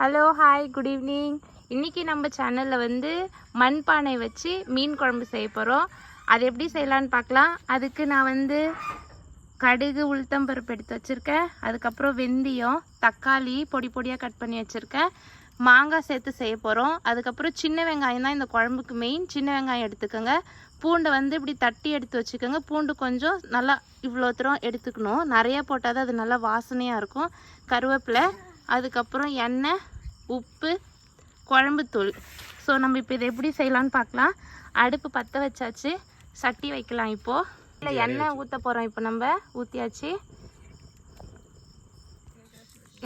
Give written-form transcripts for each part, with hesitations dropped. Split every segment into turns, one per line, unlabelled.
Hello hi good evening. இன்றைக்கி நம்ம சேனலில் வந்து மண்பானை வச்சு மீன் குழம்பு செய்ய போகிறோம். அது எப்படி செய்யலான்னு பார்க்கலாம். அதுக்கு நான் வந்து கடுகு உளுத்தம்பருப்பு எடுத்து வச்சுருக்கேன். அதுக்கப்புறம் வெந்தயம், தக்காளி பொடி பொடியாக கட் பண்ணி வச்சுருக்கேன். மாங்காய் சேர்த்து செய்ய போகிறோம். அதுக்கப்புறம் சின்ன வெங்காயம் தான் இந்த குழம்புக்கு மெயின். சின்ன வெங்காயம் எடுத்துக்கோங்க. பூண்டை வந்து இப்படி தட்டி எடுத்து வச்சுக்கோங்க. பூண்டு கொஞ்சம் நல்லா இவ்வளோ தூரம் எடுத்துக்கணும். நிறையா போட்டால் தான் அது நல்லா வாசனையாக இருக்கும். கருவேப்பிலை, அதுக்கப்புறம் எண்ணெய், உப்பு, குழம்புத்தூள். ஸோ நம்ம இப்போ இதை எப்படி செய்யலான்னு பார்க்கலாம். அடுப்பு பற்ற வச்சாச்சு, சட்டி வைக்கலாம். இப்போது இல்லை எண்ணெய் ஊற்ற போகிறோம். இப்போ நம்ம ஊற்றியாச்சு,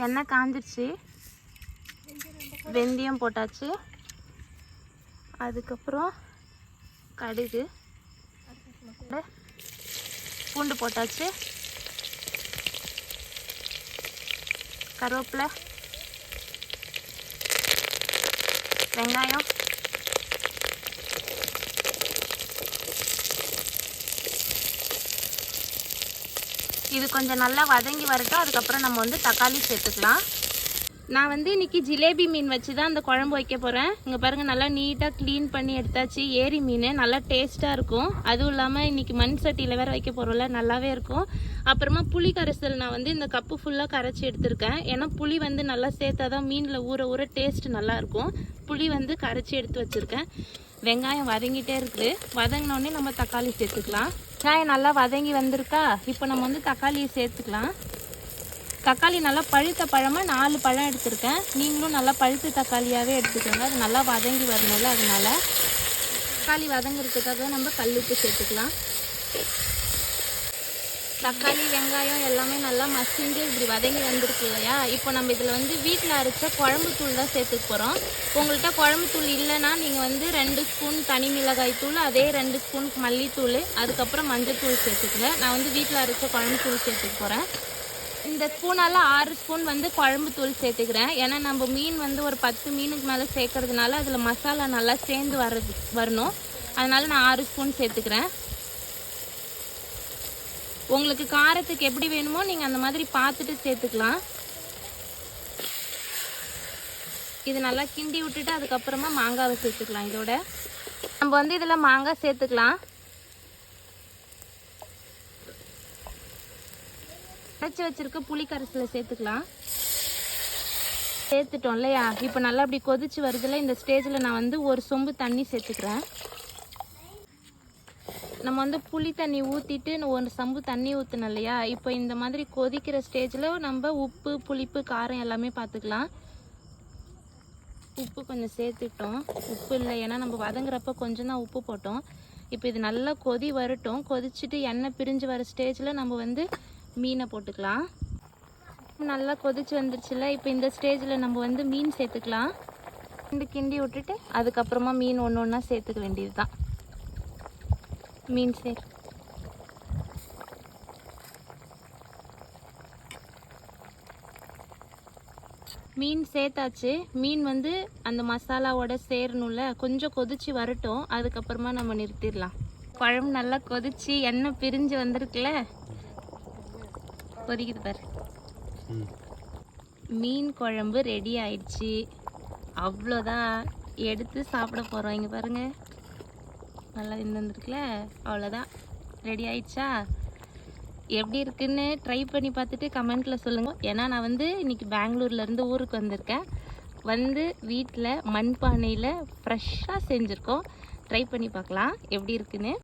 எண்ணெய் காஞ்சிருச்சு, வெந்தயம் போட்டாச்சு, அதுக்கப்புறம் கடுகு, பூண்டு போட்டாச்சு, கருவேப்பிலை, வெங்காயம், இது கொஞ்சம் நல்லா வதங்கி வரட்டும். அதுக்கப்புறம் நம்ம வந்து தக்காளி சேர்த்துக்கலாம். நான் வந்து இன்றைக்கி ஜிலேபி மீன் வச்சு தான் அந்த குழம்பு வைக்க போகிறேன். இங்கே பாருங்கள், நல்லா நீட்டாக க்ளீன் பண்ணி எடுத்தாச்சு. ஏரி மீன் நல்லா டேஸ்ட்டாக இருக்கும். அதுவும் இல்லாமல் இன்றைக்கி மண் சட்டியில் வேறு வைக்க போகிறோம்ல, நல்லாவே இருக்கும். அப்புறமா புளி கரைசல் நான் வந்து இந்த கப்பு ஃபுல்லாக கரைச்சி எடுத்திருக்கேன். ஏன்னா புளி வந்து நல்லா சேர்த்தா தான் மீனில் ஊற ஊற டேஸ்ட் நல்லாயிருக்கும். புளி வந்து கரைச்சி எடுத்து வச்சுருக்கேன். வெங்காயம் வதங்கிட்டே இருக்குது. வதங்கினோடனே நம்ம தக்காளி சேர்த்துக்கலாம். வெங்காயம் நல்லா வதங்கி வந்திருக்கா. இப்போ நம்ம வந்து தக்காளியை சேர்த்துக்கலாம். தக்காளி நல்லா பழுத்த பழமாக 4 பழம் எடுத்திருக்கேன். நீங்களும் நல்லா பழுத்த தக்காளியாகவே எடுத்துக்கோங்க. அது நல்லா வதங்கி வரணும்ல, அதனால தக்காளி வதங்கிறதுக்காக நம்ம கல்லுப்பு சேர்த்துக்கலாம். தக்காளி வெங்காயம் எல்லாமே நல்லா மசிஞ்சு இப்படி வதங்கி வந்திருக்கு இல்லையா. இப்போ நம்ம இதில் வந்து வீட்டில் அரைச்ச குழம்புத்தூள் தான் சேர்த்துக்க போகிறோம். உங்கள்கிட்ட குழம்புத்தூள் இல்லைன்னா நீங்கள் வந்து 2 ஸ்பூன் தனி மிளகாய் தூள், அதே 2 ஸ்பூன் மல்லித்தூள், அதுக்கப்புறம் மஞ்சள் தூள் சேர்த்துக்குங்க. நான் வந்து வீட்டில் அரைச்ச குழம்புத்தூள் சேர்த்துக்க போகிறேன். இந்த ஸ்பூனால் 6 ஸ்பூன் வந்து குழம்புத்தூள் சேர்த்துக்கிறேன். ஏன்னா நம்ம மீன் வந்து ஒரு 10 மீனுக்கு மேலே சேர்க்கறதுனால அதில் மசாலா நல்லா சேர்ந்து வரணும். அதனால நான் 6 ஸ்பூன் சேர்த்துக்கிறேன். உங்களுக்கு காரத்துக்கு எப்படி வேணுமோ நீங்கள் அந்த மாதிரி பார்த்துட்டு சேர்த்துக்கலாம். இது நல்லா கிண்டி விட்டுட்டு அதுக்கப்புறமா மாங்காவை சேர்த்துக்கலாம். இதோட நம்ம வந்து இதில் மாங்காய் சேர்த்துக்கலாம். அரைச்சி வச்சிருக்க புளி கரைசலை சேர்த்துக்கலாம். சேர்த்துட்டோம் இல்லையா. இப்போ நல்லா அப்படி கொதிச்சு வருதுல, இந்த ஸ்டேஜில் நான் வந்து ஒரு சொம்பு தண்ணி சேர்த்துக்கிறேன். நம்ம வந்து புளி தண்ணி ஊற்றிட்டு ஒரு சொம்பு தண்ணி ஊற்றணும் இல்லையா. இப்போ இந்த மாதிரி கொதிக்கிற ஸ்டேஜில் நம்ம உப்பு, புளிப்பு, காரம் எல்லாமே பார்த்துக்கலாம். உப்பு கொஞ்சம் சேர்த்துட்டோம். உப்பு இல்லை, ஏன்னா நம்ம வதங்குறப்ப கொஞ்சம் தான் உப்பு போட்டோம். இப்போ இது நல்லா கொதி வரட்டும். கொதிச்சுட்டு எண்ணெய் பிரிஞ்சு வர ஸ்டேஜில் நம்ம வந்து மீனை போட்டுக்கலாம். நல்லா கொதிச்சு வந்துருச்சுல. இப்போ இந்த ஸ்டேஜில் நம்ம வந்து மீன் சேர்த்துக்கலாம். கிண்டி விட்டுட்டு அதுக்கப்புறமா மீன் ஒன்று ஒன்றா சேர்த்துக்க வேண்டியது தான். மீன் மீன் சேர்த்தாச்சு. மீன் வந்து அந்த மசாலாவோட சேரணும்ல, கொஞ்சம் கொதிச்சு வரட்டும். அதுக்கப்புறமா நம்ம நிறுத்திடலாம். குழம்பு நல்லா கொதிச்சு எண்ணெய் பிரிஞ்சு வந்திருக்குல்ல, கொதிக்குது பாரு. மீன் குழம்பு ரெடி ஆயிடுச்சு. அவ்வளோதான், எடுத்து சாப்பிட போகிறோம். இங்கே பாருங்க, நல்லா வந்துருக்குல்ல. அவ்வளோதான், ரெடி ஆயிடுச்சா. எப்படி இருக்குன்னு ட்ரை பண்ணி பார்த்துட்டு கமெண்ட்டில் சொல்லுங்கள். ஏன்னா நான் வந்து இன்றைக்கி பெங்களூர்லேருந்து ஊருக்கு வந்திருக்கேன். வந்து வீட்டில் மண்பானையில் ஃப்ரெஷ்ஷாக செஞ்சுருக்கோம். ட்ரை பண்ணி பார்க்கலாம் எப்படி இருக்குன்னு.